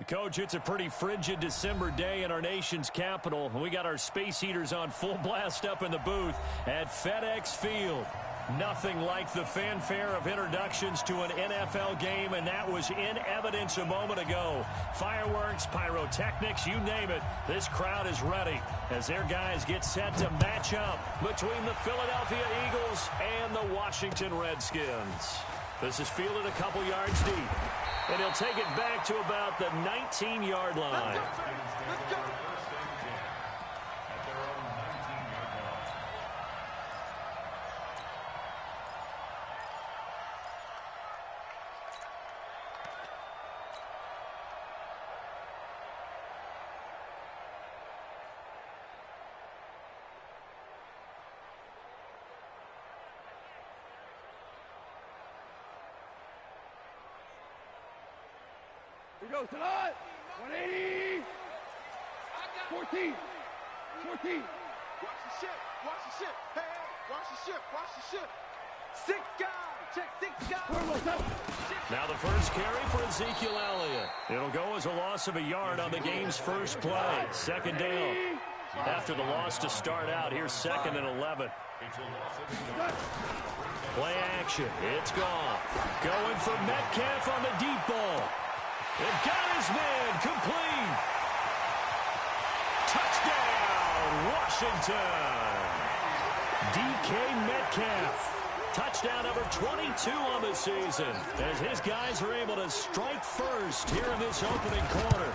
Coach, it's a pretty frigid December day in our nation's capital. We got our space heaters on full blast up in the booth at FedEx Field. Nothing like the fanfare of introductions to an NFL game, and that was in evidence a moment ago. Fireworks, pyrotechnics, you name it. This crowd is ready as their guys get set to match up between the Philadelphia Eagles and the Washington Redskins. This is fielded a couple yards deep, and he'll take it back to about the 19-yard line. Let's go. Here we go, tonight. 180. 14. 14. Watch the ship. Watch the ship. Hey, watch the ship. Watch the ship. 6 guys. Check 6 guys. Now the first carry for Ezekiel Elliott. It'll go as a loss of a yard on the game's first play. Second down. After the loss to start out, here's 2nd and 11. Play action. It's gone. Going for Metcalf on the deep ball. It got his man complete. Touchdown, Washington. DK Metcalf. Touchdown number 22 on the season as his guys are able to strike first here in this opening quarter.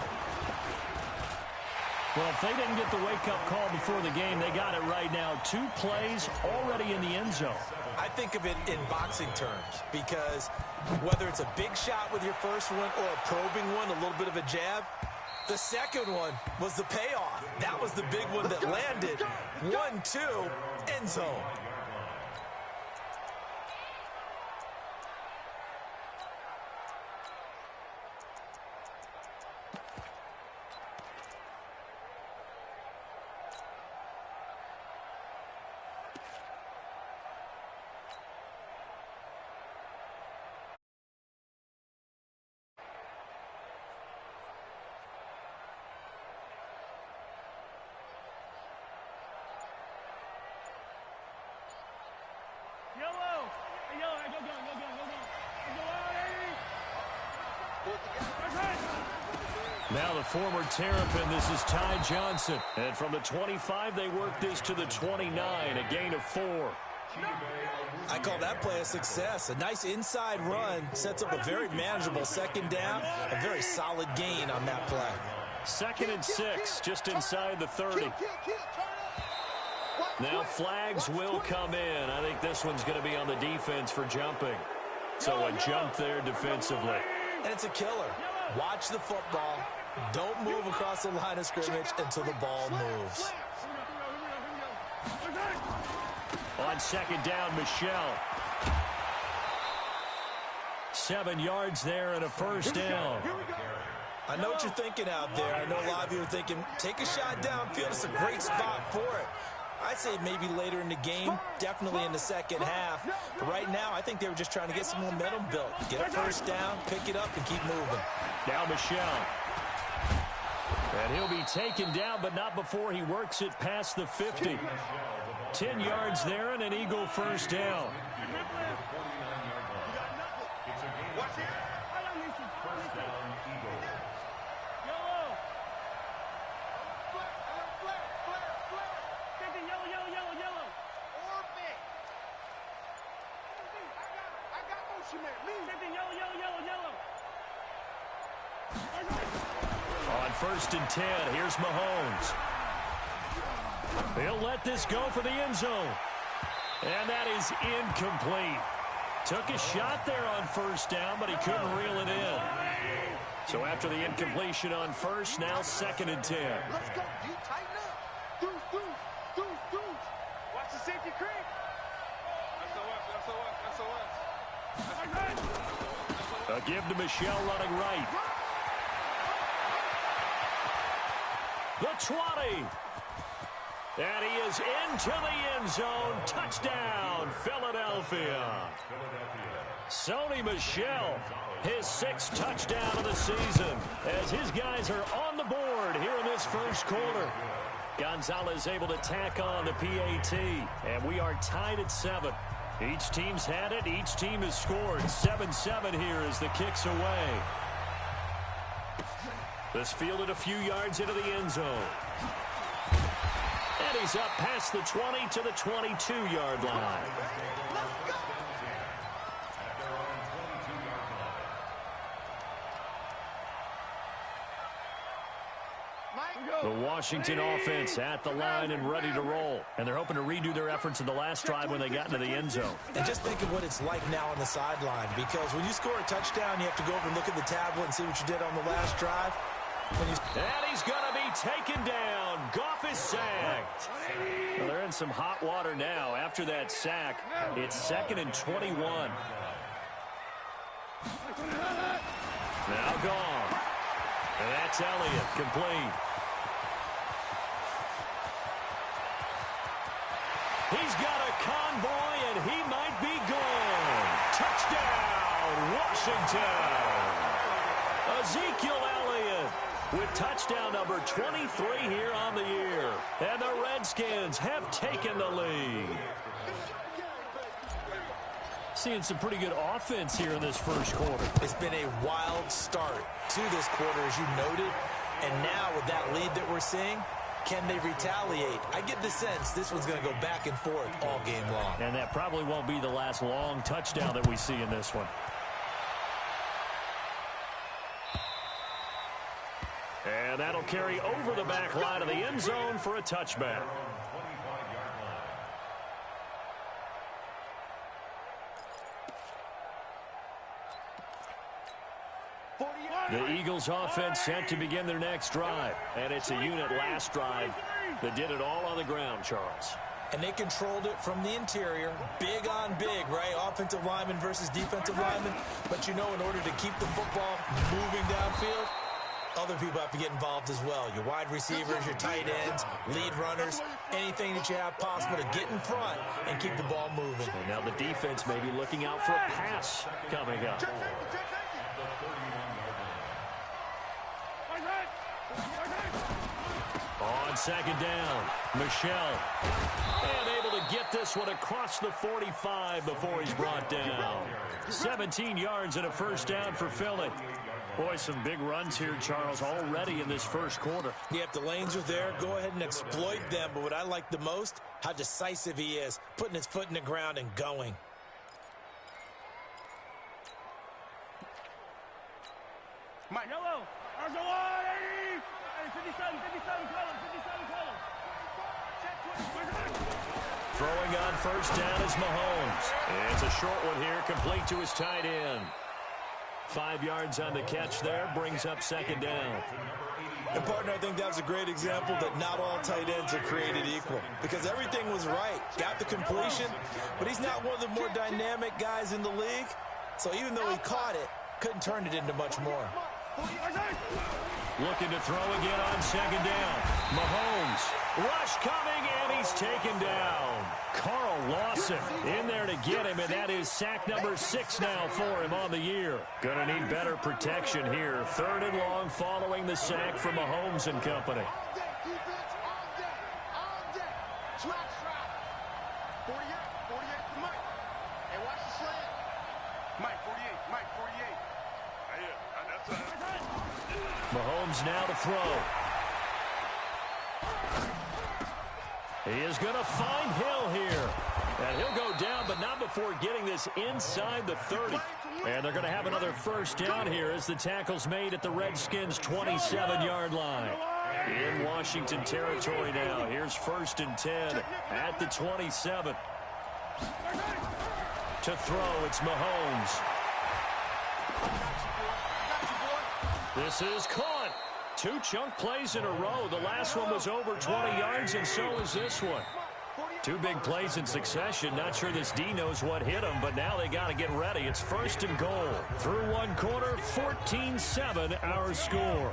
Well, if they didn't get the wake-up call before the game, they got it right now. 2 plays already in the end zone. I think of it in boxing terms because whether it's a big shot with your first one or a probing one, a little bit of a jab, the second one was the payoff. That was the big one that landed. 1-2, end zone. Now the former Terrapin, this is Ty Johnson. And from the 25, they work this to the 29, a gain of 4. I call that play a success. A nice inside run sets up a very manageable second down, a very solid gain on that play. 2nd and 6, just inside the 30. Now flags will come in. I think this one's going to be on the defense for jumping. So a jump there defensively. And it's a killer. Watch the football. Don't move across the line of scrimmage until the ball moves. On 2nd down, Michelle. 7 yards there and a first down. I know what you're thinking out there. I know a lot of you are thinking, take a shot downfield. It's a great spot for it. I'd say maybe later in the game, definitely in the second half. But right now, I think they were just trying to get some momentum built. Get a first down, pick it up, and keep moving. Now Michelle. And he'll be taken down, but not before he works it past the 50. 10 yards there and an Eagle first down. On 1st and 10, here's Mahomes. He'll let this go for the end zone. And that is incomplete. Took a shot there on first down, but he couldn't reel it in. So after the incompletion on first, now 2nd and 10. Let's go. You tighten up. Deuce. Watch the safety creep. A give to Michelle running right. The 20. And he is into the end zone. Touchdown, Philadelphia. Sony Michel, his 6th touchdown of the season, as his guys are on the board here in this first quarter. Gonzalez able to tack on the PAT, and we are tied at 7. Each team's had it. Each team has scored. 7-7 here as the kick's away. This fielded a few yards into the end zone. And he's up past the 20 to the 22-yard line. The Washington offense at the line and ready to roll. And they're hoping to redo their efforts in the last drive when they got into the end zone. And just think of what it's like now on the sideline, because when you score a touchdown, you have to go over and look at the tablet and see what you did on the last drive. And he's going to be taken down. Goff is sacked. Well, they're in some hot water now. After that sack, it's 2nd and 21. Now Goff. And that's Elliott, complete. He's got a convoy, and he might be gone. Touchdown, Washington. Ezekiel Elliott with touchdown number 23 here on the year. And the Redskins have taken the lead. Seeing some pretty good offense here in this first quarter. It's been a wild start to this quarter, as you noted. And now with that lead that we're seeing, can they retaliate? I get the sense this one's going to go back and forth all game long. And that probably won't be the last long touchdown that we see in this one. And that'll carry over the back line of the end zone for a touchback. The Eagles offense set to begin their next drive. And it's a unit last drive that did it all on the ground, Charles. And they controlled it from the interior. Big on big, right? Offensive lineman versus defensive lineman. But you know, in order to keep the football moving downfield, other people have to get involved as well. Your wide receivers, your tight ends, lead runners, anything that you have possible to get in front and keep the ball moving. And now the defense may be looking out for a pass coming up. On 2nd down, Michel. And able to get this one across the 45 before he's brought down. 17 yards and a first down for Philly. Boy, some big runs here, Charles, already in this first quarter. Yep, the lanes are there. Go ahead and exploit them. But what I like the most, how decisive he is, putting his foot in the ground and going. Mike, yellow. There's a 180. 57, 57, column, 57, column. Throwing on first down is Mahomes. It's a short one here, complete to his tight end. 5 yards on the catch there, brings up 2nd down. And, partner, I think that was a great example that not all tight ends are created equal. Because everything was right. Got the completion, but he's not one of the more dynamic guys in the league. So even though he caught it, couldn't turn it into much more. Looking to throw again on 2nd down. Mahomes, rush coming, and he's taken down. Carl Lawson in there to get him, and that is sack number 6 now for him on the year. Gonna need better protection here. 3rd and long following the sack from Mahomes and company. Mahomes now to throw. He is going to find Hill here. And he'll go down, but not before getting this inside the 30. And they're going to have another first down here as the tackle's made at the Redskins' 27-yard line. In Washington territory now. Here's 1st and 10 at the 27. To throw, it's Mahomes. This is caught. 2 chunk plays in a row. The last one was over 20 yards, and so is this one. 2 big plays in succession. Not sure this D knows what hit him, but now they got to get ready. It's 1st and goal. Through 1 quarter, 14-7 our score.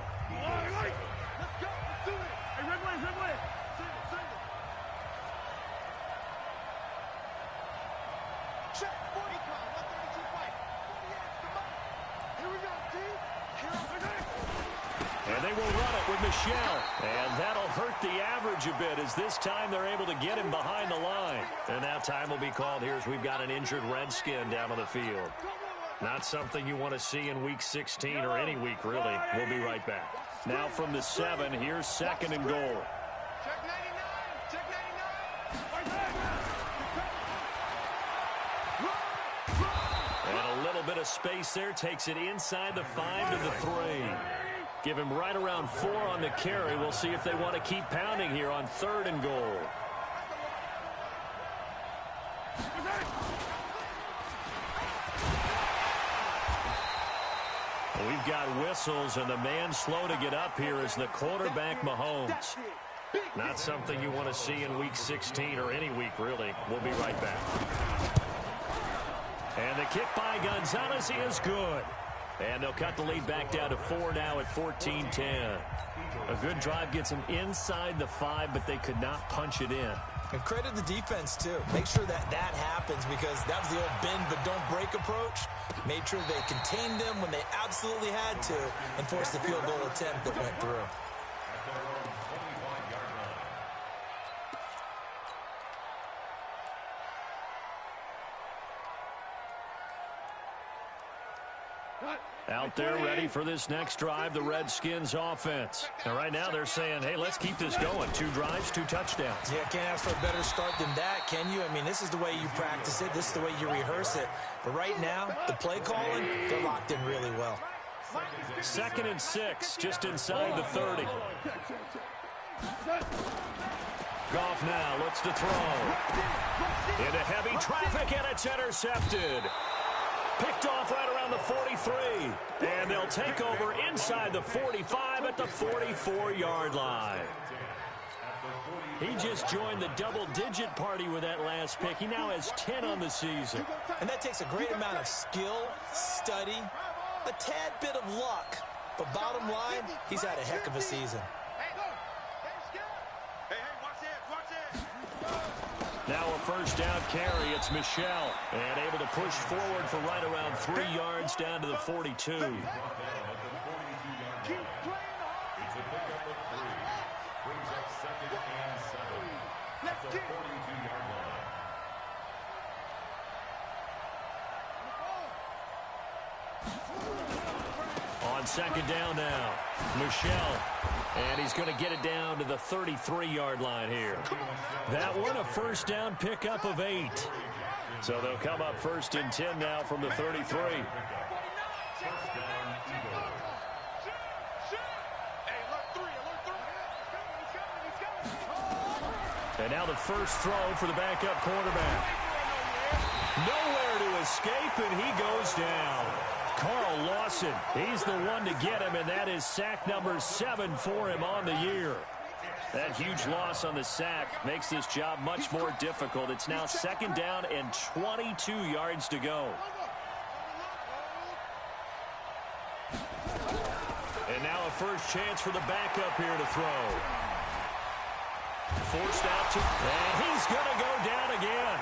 And they will run it with Michelle. And that'll hurt the average a bit as this time they're able to get him behind the line. And now time will be called here as we've got an injured Redskin down on the field. Not something you want to see in Week 16 or any week, really. We'll be right back. Now from the 7, here's 2nd and goal. Check 99. Check 99. And a little bit of space there. Takes it inside the 5 to the 3. Give him right around 4 on the carry. We'll see if they want to keep pounding here on 3rd and goal. We've got whistles, and the man slow to get up here is the quarterback, Mahomes. Not something you want to see in Week 16 or any week, really. We'll be right back. And the kick by Gonzalez is good. And they'll cut the lead back down to 4 now at 14-10. A good drive gets them inside the 5, but they could not punch it in. And credit the defense, too. Make sure that happens because that was the old bend but don't break approach. Made sure they contained them when they absolutely had to and forced the field goal attempt that went through. Out there ready for this next drive, the Redskins offense. And right now they're saying, hey, let's keep this going. 2 drives, 2 touchdowns. Yeah, can't ask for a better start than that, can you? I mean, this is the way you practice it. This is the way you rehearse it. But right now, the play calling, they're locked in really well. 2nd and 6, just inside the 30. Goff now looks to throw. Into heavy traffic, and it's intercepted. Picked off right around the 43. And they'll take over inside the 45 at the 44-yard line. He just joined the double-digit party with that last pick. He now has 10 on the season. And that takes a great amount of skill, study, a tad bit of luck. But bottom line, he's had a heck of a season. Now a first down carry. It's Michelle. And able to push forward for right around 3 yards down to the 42. On 2nd down now, Michelle. And he's going to get it down to the 33-yard line here. That one, a first down pickup of 8. So they'll come up 1st and 10 now from the 33. And now the first throw for the backup quarterback. Nowhere to escape, and he goes down. Carl Lawson, he's the one to get him, and that is sack number 7 for him on the year. That huge loss on the sack makes this job much more difficult. It's now 2nd down and 22 yards to go. And now a first chance for the backup here to throw. Forced out to, and he's going to go down again.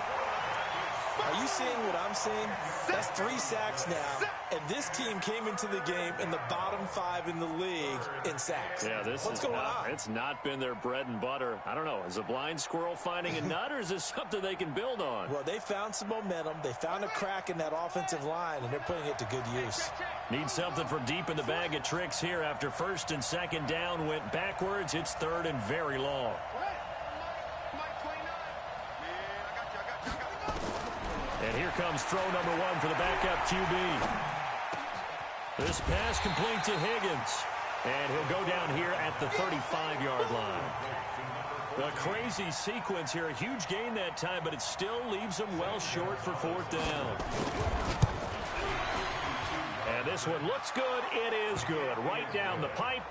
Are you seeing what I'm seeing? That's 3 sacks now, and this team came into the game in the bottom 5 in the league in sacks. Yeah, What's going on? It's not been their bread and butter. I don't know. Is a blind squirrel finding a nut, or is this something they can build on? Well, they found some momentum. They found a crack in that offensive line, and they're putting it to good use. Need something from deep in the bag of tricks here after 1st and 2nd down went backwards. It's 3rd and very long. And here comes throw number 1 for the backup QB. This pass complete to Higgins. And he'll go down here at the 35-yard line. A crazy sequence here. A huge gain that time, but it still leaves them well short for 4th down. And this one looks good. It is good. Right down the pipe.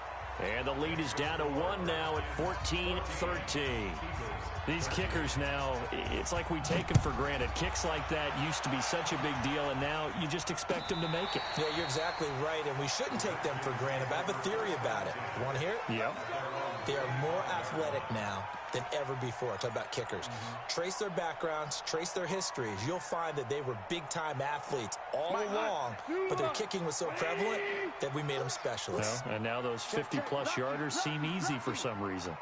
And the lead is down to 1 now at 14-13. These kickers now, it's like we take them for granted. Kicks like that used to be such a big deal, and now you just expect them to make it. Yeah, you're exactly right, and we shouldn't take them for granted, but I have a theory about it. You want to hear it? Yep. They are more athletic now than ever before. Talk about kickers. Trace their backgrounds, trace their histories. You'll find that they were big-time athletes all along, but their kicking was so prevalent that we made them specialists. Well, and now those 50-plus yarders seem easy for some reason.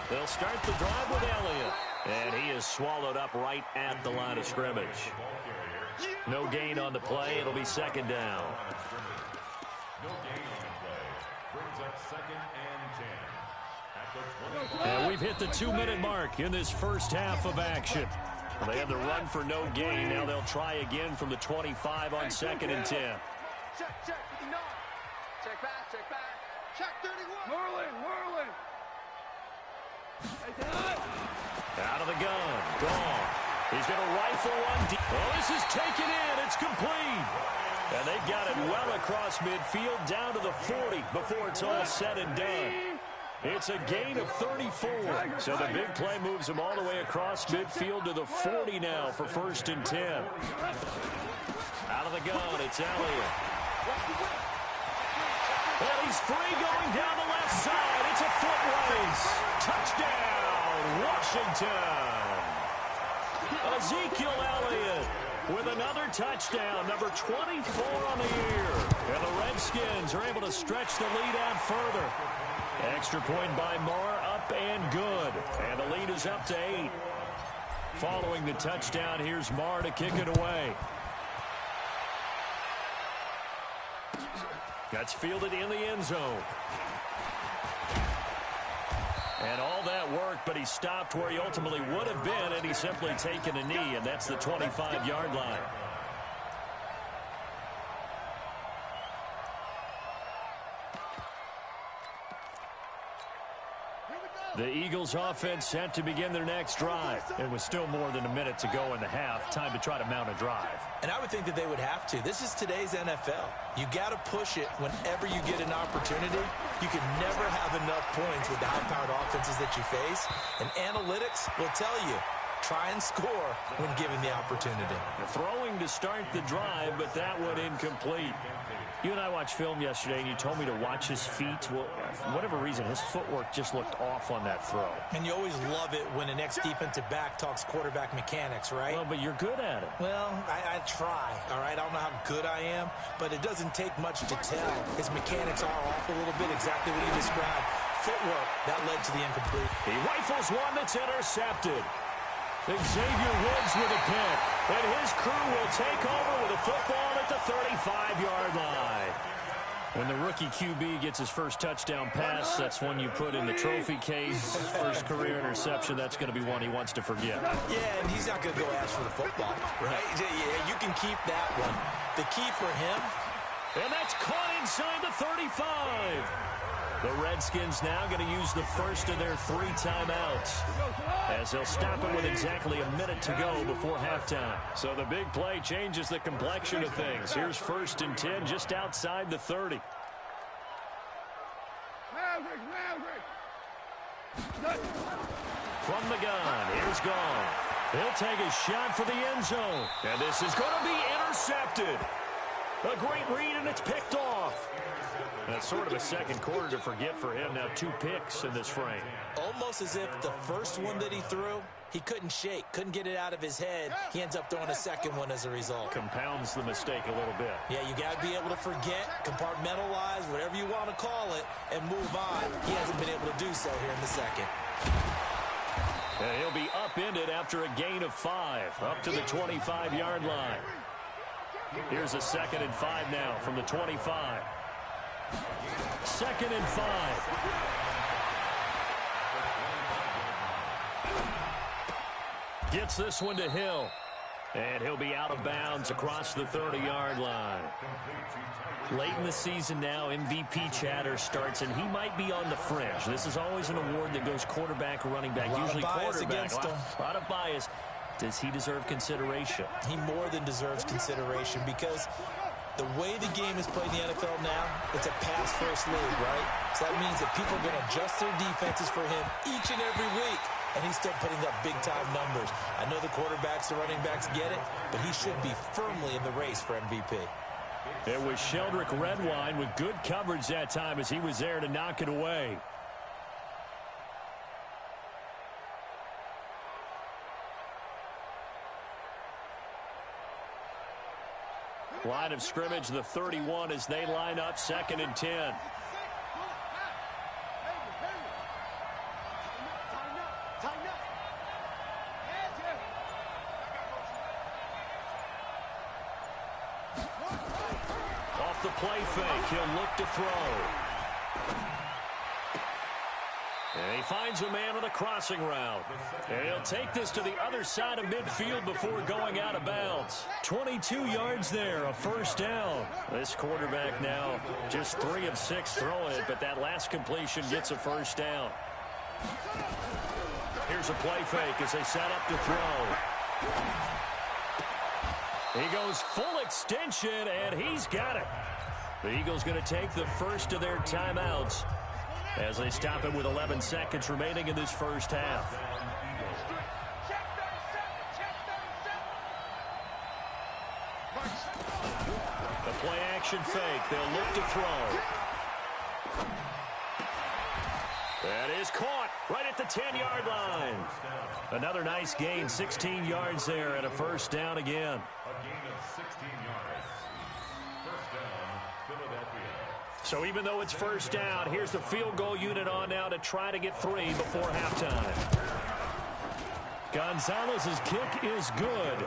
They'll start the drive with Elliott, and he is swallowed up right at the line of scrimmage. No gain on the play. It'll be second down. And we've hit the 2-minute mark in this first half of action. Well, they had the run for no gain. Now they'll try again from the 25 on 2nd and 10. Check, 59. Check back, check 31. Whirling. Out of the gun. Gone. He's going to rifle one deep. Oh, this is taken in. It's complete. And they got it well across midfield down to the 40 before it's all said and done. It's a gain of 34. So the big play moves him all the way across midfield to the 40 now for 1st and 10. Out of the gun, it's Elliott. And he's free going down the left side. It's a foot race. Touchdown, Washington. Ezekiel Elliott with another touchdown, number 24 on the year. And the Redskins are able to stretch the lead out further. Extra point by Marr, up and good. And the lead is up to 8. Following the touchdown, here's Marr to kick it away. That's fielded in the end zone. And all that work, but he stopped where he ultimately would have been, and he's simply taken a knee, and that's the 25-yard line. The Eagles offense set to begin their next drive. It was still more than a minute to go in the half. Time to try to mount a drive. And I would think that they would have to. This is today's NFL. You got to push it whenever you get an opportunity. You can never have enough points with the high-powered offenses that you face. And analytics will tell you, try and score when given the opportunity. Throwing to start the drive, but that one incomplete. You and I watched film yesterday, and you told me to watch his feet. Well, for whatever reason, his footwork just looked off on that throw. And you always love it when an ex-defensive back talks quarterback mechanics, right? Well, but you're good at it. Well, I try, all right? I don't know how good I am, but it doesn't take much to tell. His mechanics are off a little bit, exactly what you described. Footwork, that led to the incomplete. He rifles one that's intercepted. Xavier Woods with a pick, and his crew will take over with a football at the 35-yard line. When the rookie QB gets his first touchdown pass, that's one you put in the trophy case. First career interception, that's going to be one he wants to forget. Yeah, and he's not going to go ask for the football, right? Yeah, you can keep that one. The key for him. And that's caught inside the 35. The Redskins now going to use the first of their 3 timeouts, as they'll stop it with exactly a minute to go before halftime. So the big play changes the complexion of things. Here's 1st and 10 just outside the 30. From the gun, here's Gone. He'll take a shot for the end zone. And this is going to be intercepted. A great read, and it's picked off. That's sort of a second quarter to forget for him. Now 2 picks in this frame. Almost as if the first one that he threw, he couldn't shake, couldn't get it out of his head. He ends up throwing a second one as a result. Compounds the mistake a little bit. Yeah, you got to be able to forget, compartmentalize, whatever you want to call it, and move on. He hasn't been able to do so here in the second. And he'll be upended after a gain of 5, up to the 25-yard line. Here's a 2nd and 5 now from the 25. 2nd and 5. Gets this one to Hill. And he'll be out of bounds across the 30-yard line. Late in the season now, MVP chatter starts, and he might be on the fringe. This is always an award that goes quarterback or running back, usually quarterback. A lot of bias. Does he deserve consideration? He more than deserves consideration because the way the game is played in the NFL now, it's a pass-first league, right? So that means that people are going to adjust their defenses for him each and every week, and he's still putting up big-time numbers. I know the quarterbacks, the running backs get it, but he should be firmly in the race for MVP. It was Sheldrick Redwine with good coverage that time as he was there to knock it away. Line of scrimmage, the 31 as they line up 2nd and 10. Off the play fake, he'll look to throw. And he finds a man on the crossing route. And he'll take this to the other side of midfield before going out of bounds. 22 yards there, a first down. This quarterback now just 3 of 6 throwing it, but that last completion gets a first down. Here's a play fake as they set up to throw. He goes full extension, and he's got it. The Eagles going to take the first of their timeouts as they stop him with 11 seconds remaining in this first half. The play action fake. They'll look to throw. That is caught right at the 10-yard line. Another nice gain, 16 yards there, and a first down again. A gain of 16 yards. First down, Philadelphia. So even though it's first down, here's the field goal unit on now to try to get 3 before halftime. Gonzalez's kick is good.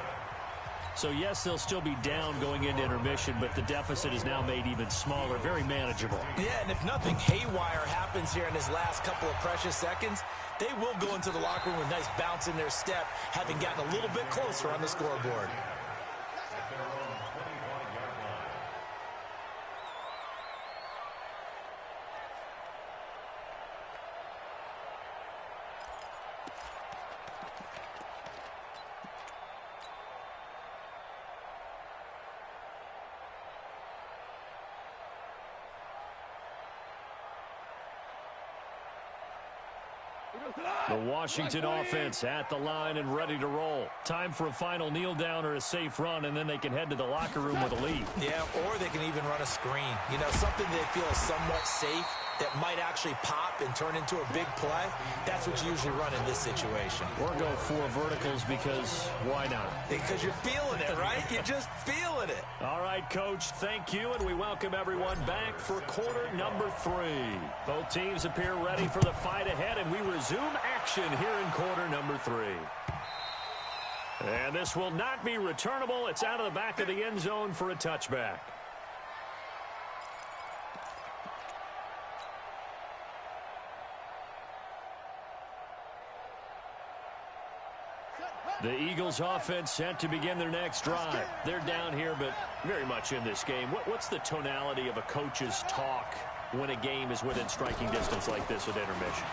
So, yes, they'll still be down going into intermission, but the deficit is now made even smaller, very manageable. Yeah, and if nothing haywire happens here in his last couple of precious seconds, they will go into the locker room with a nice bounce in their step, having gotten a little bit closer on the scoreboard. The Washington offense at the line and ready to roll. Time for a final kneel down or a safe run, and then they can head to the locker room with a lead. Yeah, or they can even run a screen. You know, something they feel is somewhat safe that might actually pop and turn into a big play. That's what you usually run in this situation. Or go 4 verticals because why not? Because you're feeling it, right? You're just feeling it. All right, Coach, thank you, and we welcome everyone back for quarter number 3. Both teams appear ready for the fight ahead, and we resume action here in quarter number 3. And this will not be returnable. It's out of the back of the end zone for a touchback. The Eagles offense set to begin their next drive. They're down here, but very much in this game. What's the tonality of a coach's talk when a game is within striking distance like this at intermission?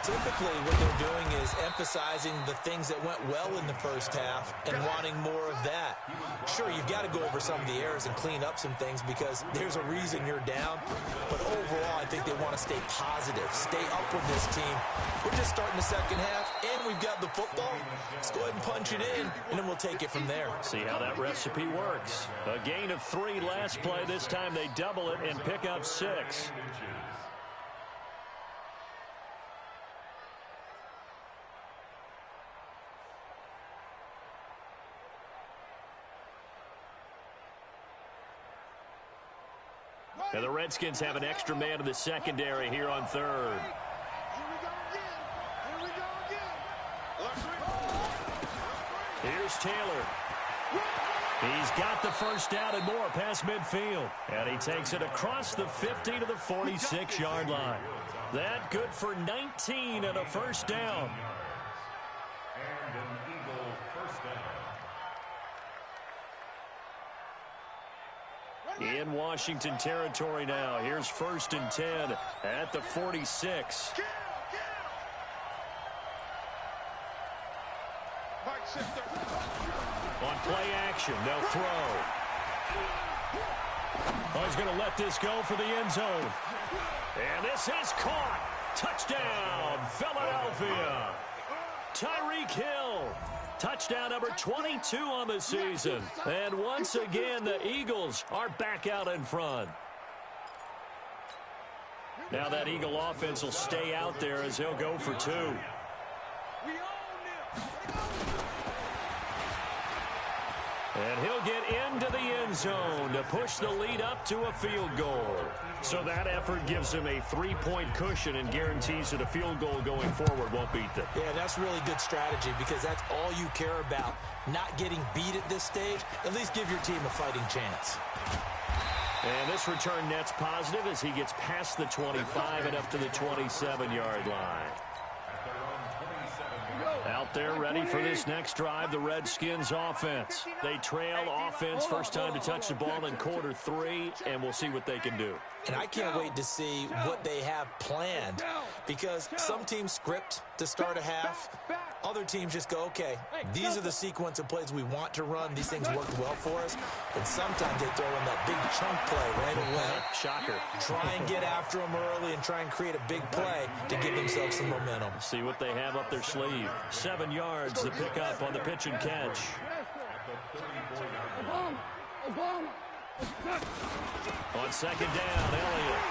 Typically, what they're doing is emphasizing the things that went well in the first half and wanting more of that. Sure, you've got to go over some of the errors and clean up some things because there's a reason you're down. But overall, I think they want to stay positive, stay up with this team. We're just starting the second half, and we've got the football. Let's go ahead and punch it in, and then we'll take it from there. See how that recipe works. A gain of 3 last play. This time they double it and pick up 6. And the Redskins have an extra man in the secondary here on 3rd. Here's Taylor. He's got the first down and more past midfield. And he takes it across the 50 to the 46-yard line. That good for 19 and a first down. And an Eagle first down. In Washington territory now. Here's 1st and 10 at the 46. On play action, they'll throw. Oh, he's going to let this go for the end zone. And this is caught. Touchdown, Philadelphia. Tyreek Hill Touchdown number 22 on the season. And once again, the Eagles are back out in front. Now that Eagle offense will stay out there as he'll go for 2. And he'll get into the end zone to push the lead up to a field goal. So that effort gives him a 3-point cushion and guarantees that a field goal going forward won't beat them. Yeah, that's really good strategy because that's all you care about. Not getting beat at this stage. At least give your team a fighting chance. And this return net's positive as he gets past the 25 and up to the 27-yard line. Out there ready for this next drive, the Redskins offense. They trail offense first time to touch the ball in quarter 3, and we'll see what they can do. And I can't wait to see what they have planned because some teams script to start a half. Other teams just go, okay, these are the sequence of plays we want to run. These things worked well for us. And sometimes they throw in that big chunk play right away. Shocker. Try and get after them early and try and create a big play to give themselves some momentum. See what they have up their sleeve. 7 yards to pick up on the pitch and catch. On second down, Elliott.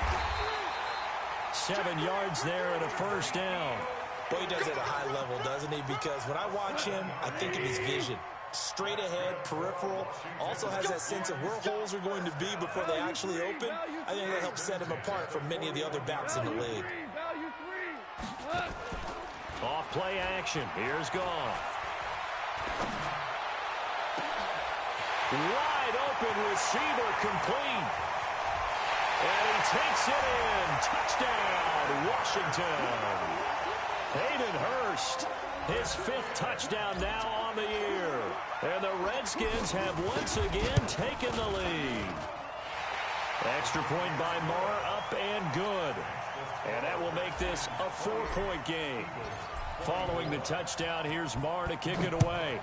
7 yards there and a first down. Boy, he does it at a high level, doesn't he? Because when I watch him, I think of his vision. Straight ahead, peripheral. Also has that sense of where holes are going to be before they actually open. I think that helps set him apart from many of the other backs in the league. Off play action. Here's Goff. Wide open receiver complete. And he takes it in. Touchdown, Washington. Hayden Hurst, his 5th touchdown now on the year. And the Redskins have once again taken the lead. Extra point by Marr, up and good. And that will make this a 4-point game. Following the touchdown, here's Marr to kick it away.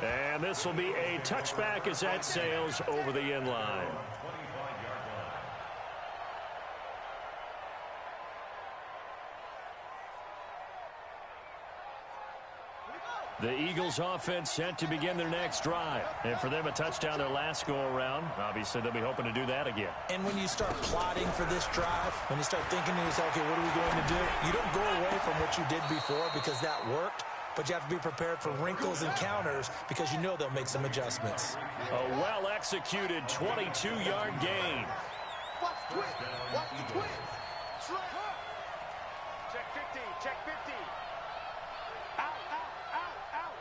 And this will be a touchback as that sails over the end line. The Eagles offense set to begin their next drive. And for them, a touchdown their last go-around. Obviously, they'll be hoping to do that again. And when you start plotting for this drive, when you start thinking to yourself, okay, what are we going to do? You don't go away from what you did before because that worked, but you have to be prepared for wrinkles and counters because you know they'll make some adjustments. A well-executed 22-yard gain. Watch the twin. Watch the twin. Check 50. Check 50. Out, out, out, out.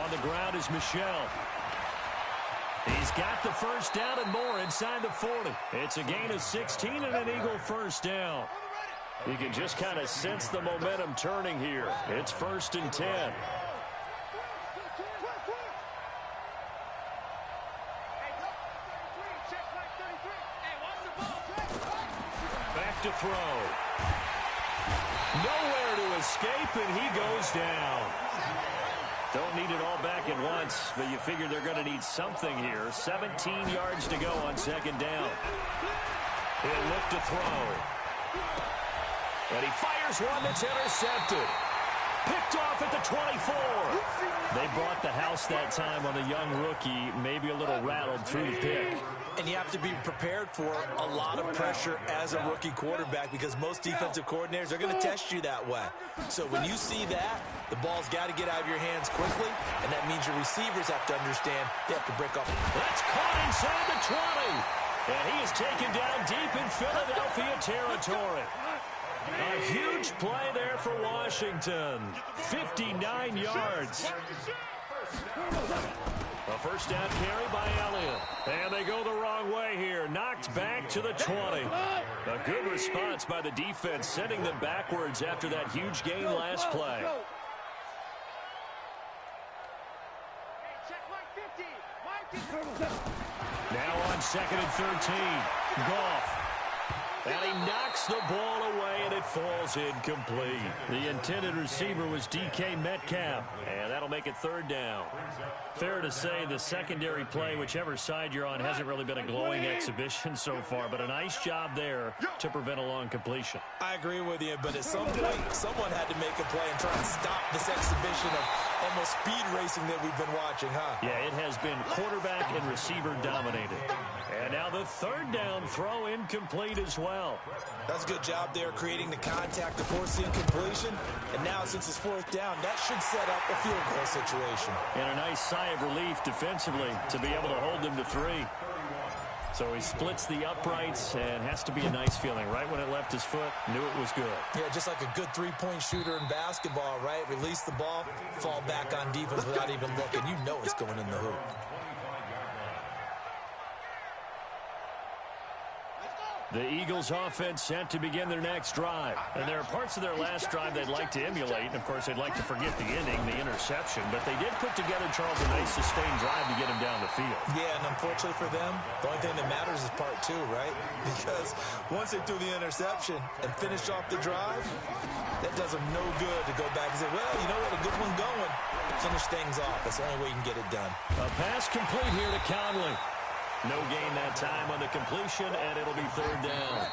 On the ground is Michel. He's got the first down and more inside the 40. It's a gain of 16 and an Eagle first down. You can just kind of sense the momentum turning here. It's 1st and 10. Back to throw. Nowhere to escape, and he goes down. Don't need it all back at once, but you figure they're going to need something here. 17 yards to go on second down. He'll look to throw. And he fires one that's intercepted. Picked off at the 24. They brought the house that time on the young rookie, maybe a little rattled through the pick. And you have to be prepared for a lot of pressure as a rookie quarterback because most defensive coordinators are going to test you that way. So when you see that, the ball's got to get out of your hands quickly, and that means your receivers have to understand they have to break off. That's caught inside the 20. And he is taken down deep in Philadelphia territory. A huge play there for Washington. 59 yards. A first down carry by Elliott. And they go the wrong way here. Knocked back to the 20. A good response by the defense, sending them backwards after that huge gain last play. Now on 2nd and 13. Goff. And he knocks the ball away, and it falls incomplete. The intended receiver was DK Metcalf, and that'll make it third down. Fair to say the secondary play, whichever side you're on, hasn't really been a glowing exhibition so far, but a nice job there to prevent a long completion. I agree with you, but at some point, someone had to make a play and try and stop this exhibition of almost speed racing that we've been watching, huh? Yeah, it has been quarterback and receiver dominated. And now the third down throw incomplete as well. That's a good job there creating the contact to force the incompletion. And now since it's fourth down, that should set up a field goal situation. And a nice sigh of relief defensively to be able to hold them to 3. So he splits the uprights and has to be a nice feeling. Right when it left his foot, knew it was good. Yeah, just like a good three-point shooter in basketball, right? Release the ball, fall back on defense without even looking. You know it's going in the hoop. The Eagles offense set to begin their next drive. And there are parts of their last drive they'd like to emulate. And, of course, they'd like to forget the ending, the interception. But they did put together, Charles, a nice sustained drive to get him down the field. Yeah, and unfortunately for them, the only thing that matters is part 2, right? Because once they threw the interception and finished off the drive, that does them no good to go back and say, well, you know what, a good one going. Finish things off. That's the only way you can get it done. A pass complete here to Conley. No gain that time on the completion, and it'll be third down.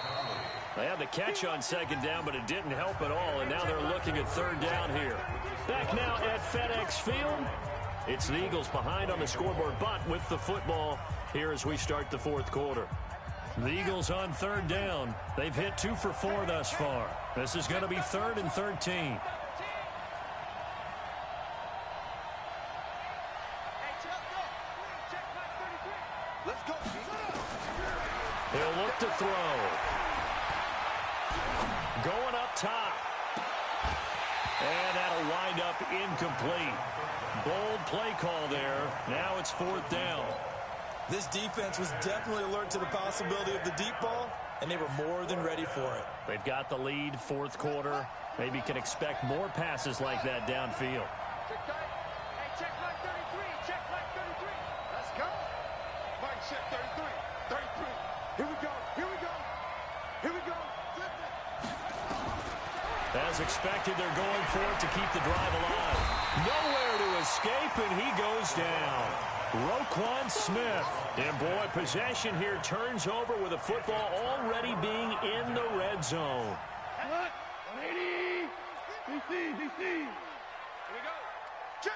They had the catch on second down, but it didn't help at all, and now they're looking at third down here. Back now at FedEx Field. It's the Eagles behind on the scoreboard, but with the football here as we start the fourth quarter. The Eagles on third down. They've hit 2 for 4 thus far. This is going to be 3rd and 13. He'll look to throw. Going up top. And that'll wind up incomplete. Bold play call there. Now it's 4th down. This defense was definitely alert to the possibility of the deep ball, and they were more than ready for it. They've got the lead, fourth quarter. Maybe can expect more passes like that downfield. Check mark 33. Check mark 33. Let's go. Mark check 33. 33. Here we go. Here we go. Here we go. As expected, they're going for it to keep the drive alive. Nowhere to escape, and he goes down. Roquan Smith. And, boy, possession here turns over with the football already being in the red zone. 180. DC. Here we go. Check.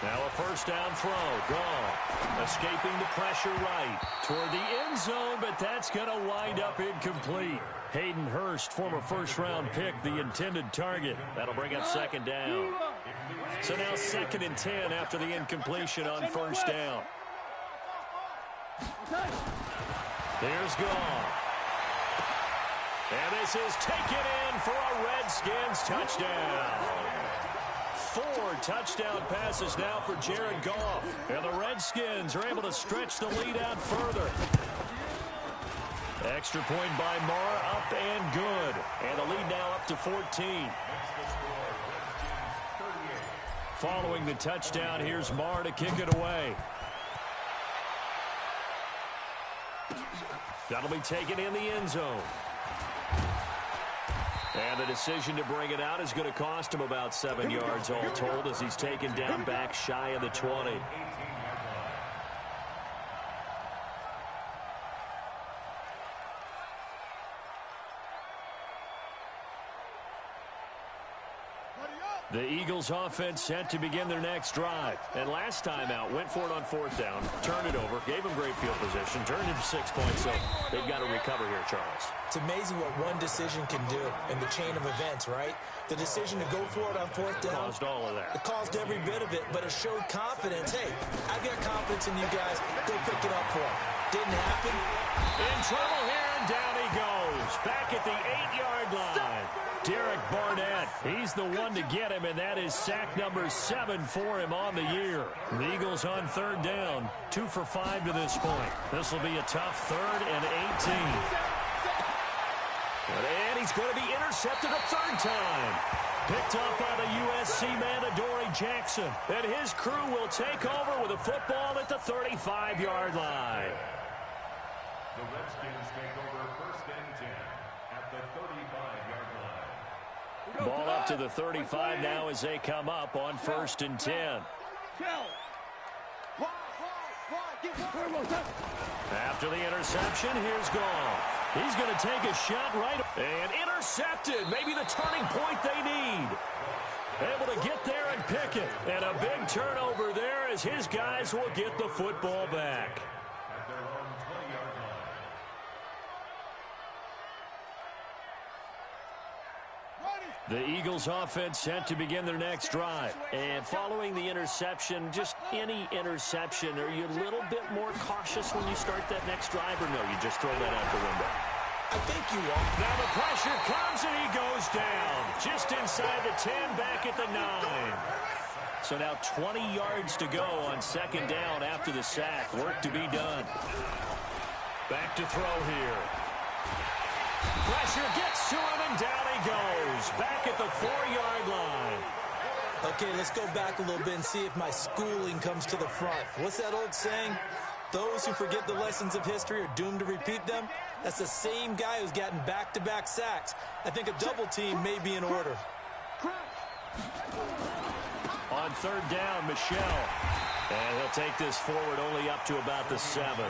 Now a first down throw. Gone. Escaping the pressure right toward the end zone, but that's going to wind up incomplete. Hayden Hurst, former first-round pick, the intended target. That'll bring up second down. So now 2nd and 10 after the incompletion on first down. Here's Gone. And this is taken in for a Redskins touchdown. 4 touchdown passes now for Jared Goff. And the Redskins are able to stretch the lead out further. Extra point by Marr, up and good. And the lead now up to 14. Following the touchdown, here's Marr to kick it away. That'll be taken in the end zone. And the decision to bring it out is going to cost him about 7 yards all told as he's taken down back shy of the 20. The Eagles offense set to begin their next drive. And last time out, went for it on 4th down, turned it over, gave them great field position, turned it to 6 points, so they've got to recover here, Charles. It's amazing what one decision can do in the chain of events, right? The decision to go for it on 4th down. Caused all of that. It caused every bit of it, but it showed confidence. Hey, I've got confidence in you guys. Go pick it up for them. Didn't happen. In trouble here, and down he goes. Back at the 8-yard line. Derek Barnett, he's the one to get him, and that is sack number 7 for him on the year. The Eagles on 3rd down, 2 for 5 to this point. This will be a tough 3rd and 18. And he's going to be intercepted a third time. Picked up by the USC man, Adoree Jackson. And his crew will take over with a football at the 35-yard line. The Redskins take over first and 10 at the 35-yard line. Ball up to the 35 now as they come up on first and 10. After the interception, here's Goff. He's going to take a shot right and intercepted. Maybe the turning point they need. Able to get there and pick it. And a big turnover there as his guys will get the football back. At their own 20-yard line. The Eagles offense set to begin their next drive. And following the interception, just any interception, are you a little bit more cautious when you start that next drive, or no, you just throw that out the window? I think you are. Now the pressure comes and he goes down. Just inside the 10, back at the 9. So now 20 yards to go on second down after the sack. Work to be done. Back to throw here. Pressure gets to him and down he goes. Back at the 4-yard line. Okay, let's go back a little bit and see if my schooling comes to the front. What's that old saying? Those who forget the lessons of history are doomed to repeat them. That's the same guy who's gotten back-to-back sacks. I think a double team may be in order. On third down, Michelle. And he'll take this forward only up to about the 7.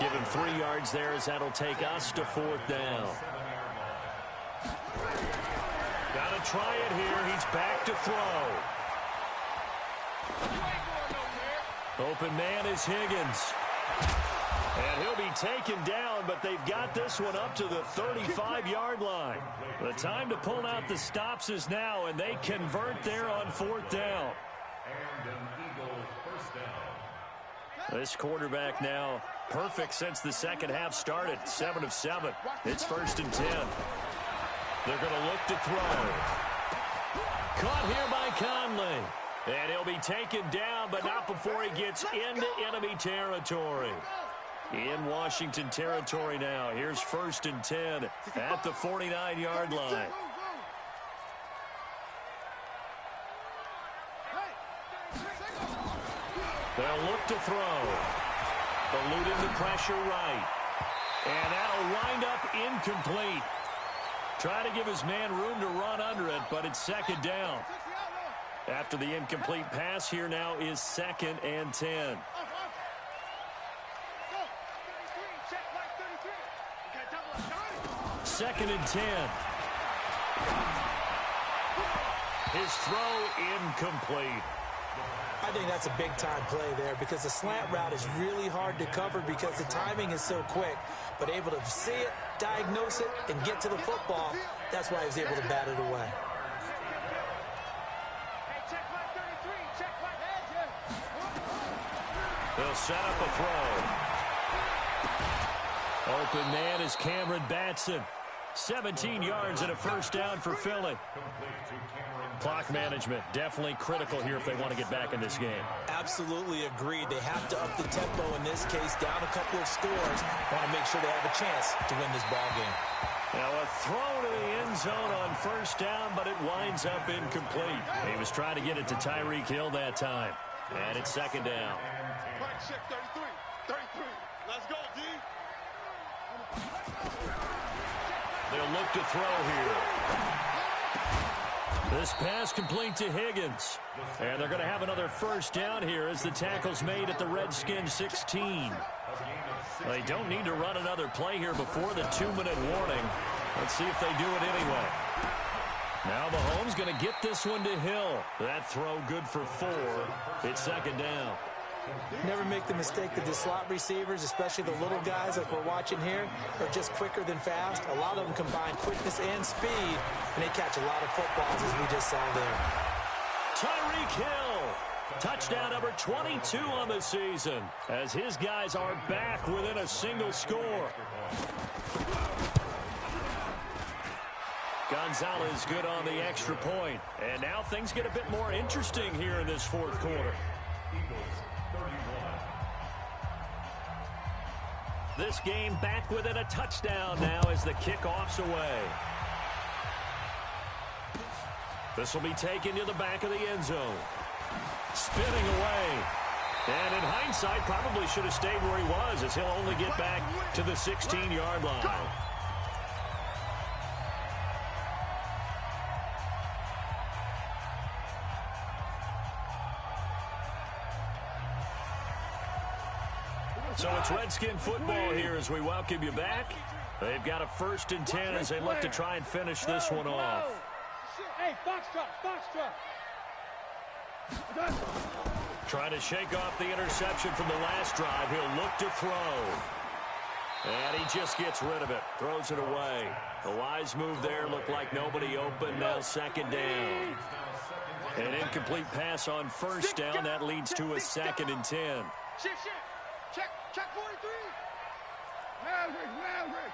Give him 3 yards there as that'll take us to fourth down. Got to try it here. He's back to throw. Open man is Higgins. And he'll be taken down, but they've got this one up to the 35-yard line. The time to pull out the stops is now, and they convert there on fourth down. And an Eagles first down. This quarterback now perfect since the second half started. 7 of 7. It's first and 10. They're going to look to throw. Caught here by Conley. And he'll be taken down, but not before he gets into enemy territory. In Washington territory now. Here's first and 10 at the 49-yard line. They'll look to throw. Eluding the pressure right. And that'll wind up incomplete. Try to give his man room to run under it, but it's second down. After the incomplete pass, here now is second and 10. Second and 10. His throw incomplete. I think that's a big-time play there because the slant route is really hard to cover because the timing is so quick. But able to see it, diagnose it, and get to the football, that's why he was able to bat it away. They'll set up a throw. Open man is Cameron Batson. 17 yards and a first down for Philly. Clock management definitely critical here if they want to get back in this game. Absolutely agreed. They have to up the tempo in this case, down a couple of scores. Want to make sure they have a chance to win this ball game. Now a throw to the end zone on first down, but it winds up incomplete. He was trying to get it to Tyreek Hill that time. And it's second down. Check 33. 33. Let's go, D. They'll look to throw here. This pass complete to Higgins. And they're going to have another first down here as the tackle's made at the Redskins 16. They don't need to run another play here before the 2-minute warning. Let's see if they do it anyway. Now Mahomes going to get this one to Hill. That throw good for 4. It's second down. Never make the mistake that the slot receivers, especially the little guys like we're watching here, are just quicker than fast. A lot of them combine quickness and speed, and they catch a lot of footballs as we just saw there. Tyreek Hill, touchdown number 22 on the season, as his guys are back within a single score. Gonzalez good on the extra point, and now things get a bit more interesting here in this fourth quarter. This game back within a touchdown now as the kickoff's away. This will be taken to the back of the end zone. Spinning away. And in hindsight, probably should have stayed where he was, as he'll only get back to the 16-yard line. So it's Redskin football here as we welcome you back. They've got a 1st and 10 as they look to try and finish this one off. Hey, foxtrot, foxtrot. Trying to shake off the interception from the last drive. He'll look to throw. And he just gets rid of it. Throws it away. A wise move there. Looked like nobody open. Now 2nd down. An incomplete pass on 1st down. That leads to a 2nd and 10. Check 43. Maverick.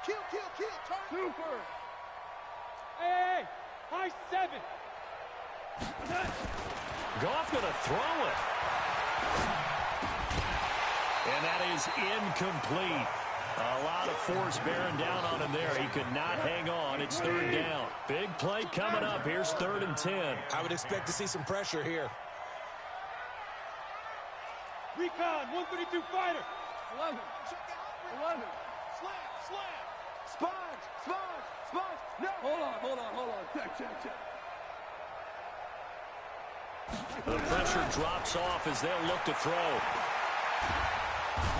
Kill. Super. Hey, high 7. Goff going to throw it. And that is incomplete. A lot of force bearing down on him there. He could not hang on. It's 3rd down. Big play coming up. Here's 3rd and 10. I would expect to see some pressure here. Recon, 132 fighter. 11. Slam. Sponge. No. Hold on. Check. The pressure drops off as they'll look to throw.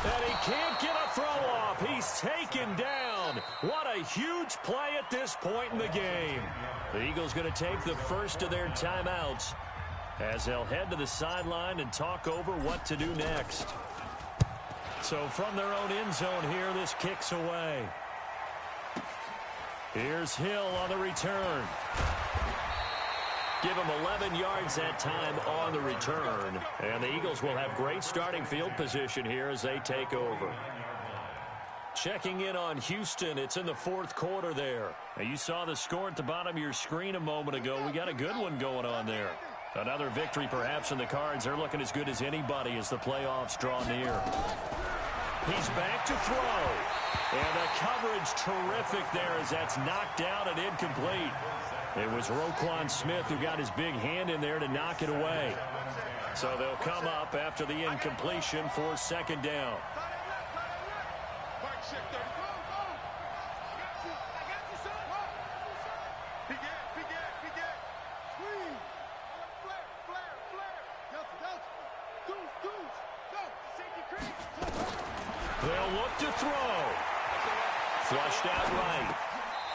And he can't get a throw off. He's taken down. What a huge play at this point in the game. The Eagles going to take the first of their timeouts as they'll head to the sideline and talk over what to do next. So from their own end zone here, this kicks away. Here's Hill on the return. Give him 11 yards that time on the return. And the Eagles will have great starting field position here as they take over. Checking in on Houston, it's in the 4th quarter there. Now, you saw the score at the bottom of your screen a moment ago. We got a good one going on there. Another victory perhaps in the cards. They're looking as good as anybody as the playoffs draw near. He's back to throw. And the coverage terrific there as that's knocked down and incomplete. It was Roquan Smith who got his big hand in there to knock it away. So they'll come up after the incompletion for 2nd down. They'll look to throw. Flushed out right.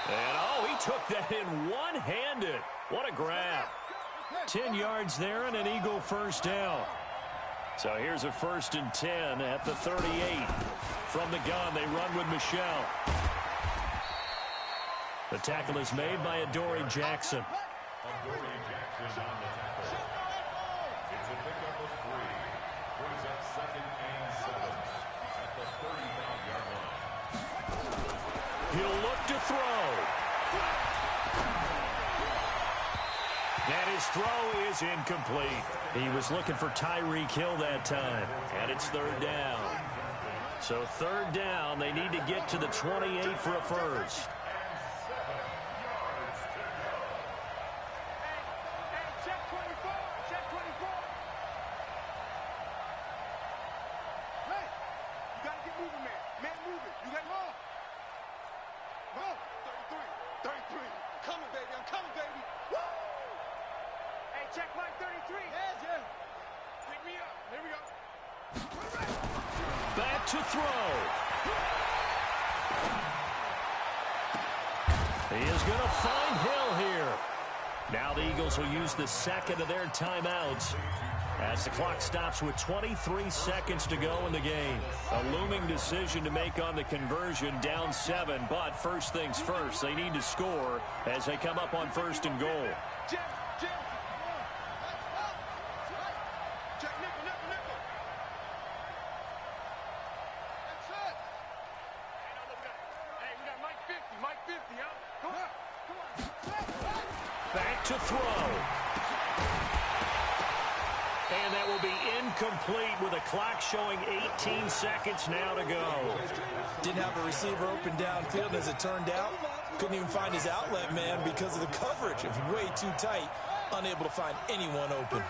And, oh, he took that in one-handed. What a grab. 10 yards there and an Eagle 1st down. So here's a 1st and 10 at the 38. From the gun, they run with Michelle. The tackle is made by Adoree Jackson. Adoree Jackson on the tackle. It's a pickup of 3. Brings up 2nd and 7 at the 35-yard line. He'll look to throw. And his throw is incomplete. He was looking for Tyreek Hill that time. And it's 3rd down. So 3rd down, they need to get to the 28 for a first. Back to throw. He is going to find Hill here. Now the Eagles will use the 2nd of their timeouts as the clock stops with 23 seconds to go in the game. A looming decision to make on the conversion, down 7, but first things first, they need to score as they come up on 1st and goal. Back to throw. And that will be incomplete with a clock showing 18 seconds now to go. Didn't have a receiver open downfield, and as it turned out, couldn't even find his outlet man because of the coverage. It was way too tight, unable to find anyone open.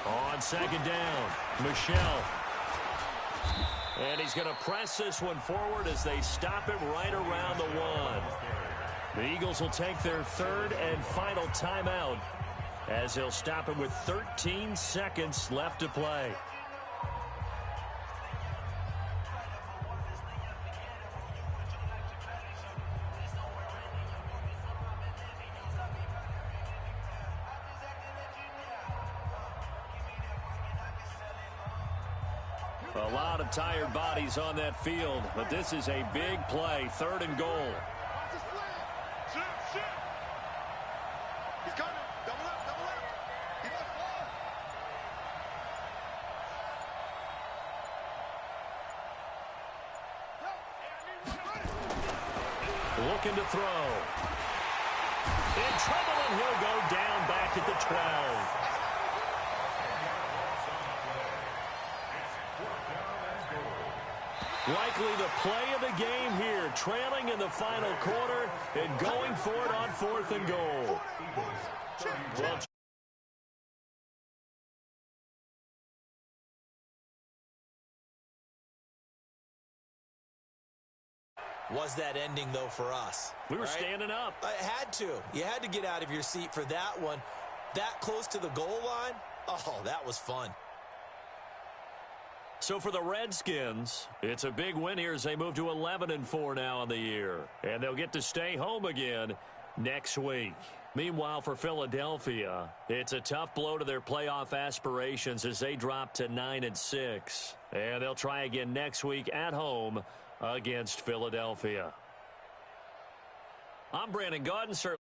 On second down, Michel. And he's going to press this one forward as they stop it right around the 1. The Eagles will take their third and final timeout as they'll stop it with 13 seconds left to play. A lot of tired bodies on that field, but this is a big play, 3rd and goal. He's coming. Double up, double up. He must fall. Looking to throw. In trouble, and he'll go down back at the 12. Likely the play of the game here, trailing in the final quarter and going for it on 4th and goal. Well, Was that ending, though, for us? we were right? standing up. I had to. You had to get out of your seat for that one. That close to the goal line? Oh, that was fun. So for the Redskins, it's a big win here as they move to 11-4 now on the year. And they'll get to stay home again next week. Meanwhile, for Philadelphia, it's a tough blow to their playoff aspirations as they drop to 9-6. And they'll try again next week at home against Philadelphia. I'm Brandon Gaudin, sir.